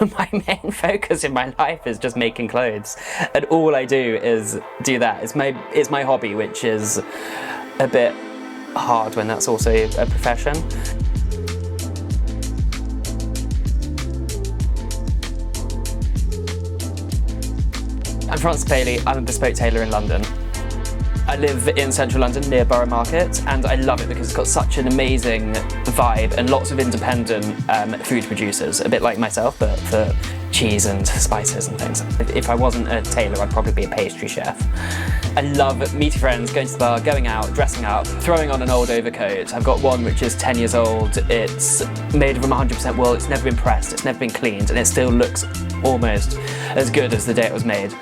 my main focus in my life is just making clothes, and all I do is do that. It's my hobby, which is a bit hard when that's also a profession. I'm Francis Paley. I'm a bespoke tailor in London. I live in central London near Borough Market, and I love it because it's got such an amazing vibe and lots of independent food producers, a bit like myself, but for cheese and spices and things. If I wasn't a tailor, I'd probably be a pastry chef. I love meeting friends, going to the bar, going out, dressing up, throwing on an old overcoat. I've got one which is 10 years old. It's made from 100% wool, it's never been pressed, it's never been cleaned, and it still looks almost as good as the day it was made.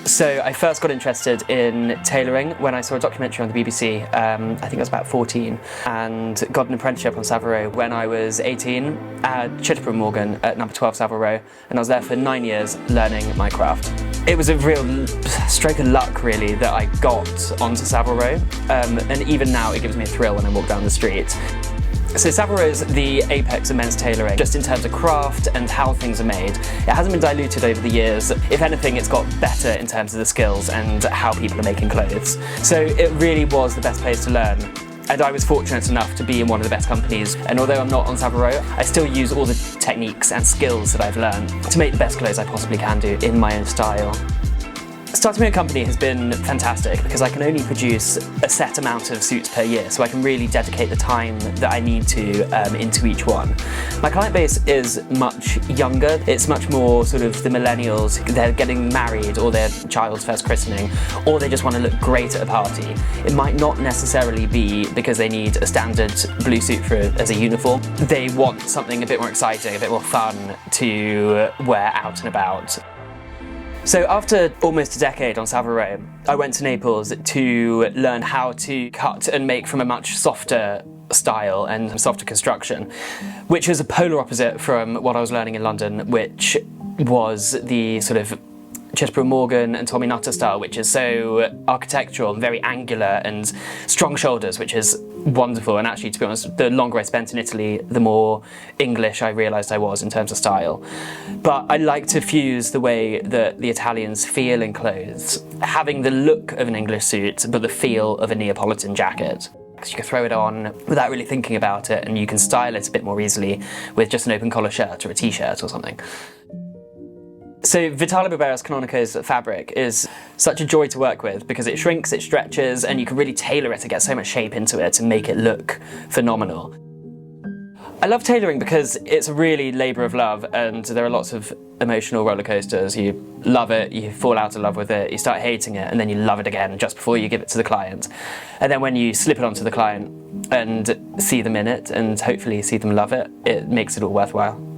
So I first got interested in tailoring when I saw a documentary on the BBC, I think I was about 14, and got an apprenticeship on Savile Row when I was 18 at Chitterbury Morgan at number 12 Savile Row, and I was there for 9 years learning my craft. It was a real stroke of luck, really, that I got onto Savile Row, and even now it gives me a thrill when I walk down the street. So Savile Row is the apex of men's tailoring, just in terms of craft and how things are made. It hasn't been diluted over the years. If anything, it's got better in terms of the skills and how people are making clothes. So it really was the best place to learn. And I was fortunate enough to be in one of the best companies. And although I'm not on Savile Row, I still use all the techniques and skills that I've learned to make the best clothes I possibly can do in my own style. Starting my own company has been fantastic because I can only produce a set amount of suits per year, so I can really dedicate the time that I need to into each one. My client base is much younger. It's much more sort of the millennials. They're getting married or their child's first christening, or they just want to look great at a party. It might not necessarily be because they need a standard blue suit as a uniform. They want something a bit more exciting, a bit more fun to wear out and about. So after almost a decade on Savile Row, I went to Naples to learn how to cut and make from a much softer style and softer construction, which was a polar opposite from what I was learning in London, which was the sort of Chitterbury Morgan and Tommy Nutter style, which is so architectural and very angular and strong shoulders, which is wonderful. And actually, to be honest, the longer I spent in Italy, the more English I realised I was in terms of style. But I like to fuse the way that the Italians feel in clothes, having the look of an English suit, but the feel of a Neapolitan jacket. Because you can throw it on without really thinking about it, and you can style it a bit more easily with just an open collar shirt or a t-shirt or something. So Vitale Barberis Canonico's fabric is such a joy to work with because it shrinks, it stretches, and you can really tailor it to get so much shape into it and make it look phenomenal. I love tailoring because it's a really labour of love, and there are lots of emotional roller coasters. You love it, you fall out of love with it, you start hating it, and then you love it again just before you give it to the client. And then when you slip it onto the client and see them in it and hopefully see them love it, it makes it all worthwhile.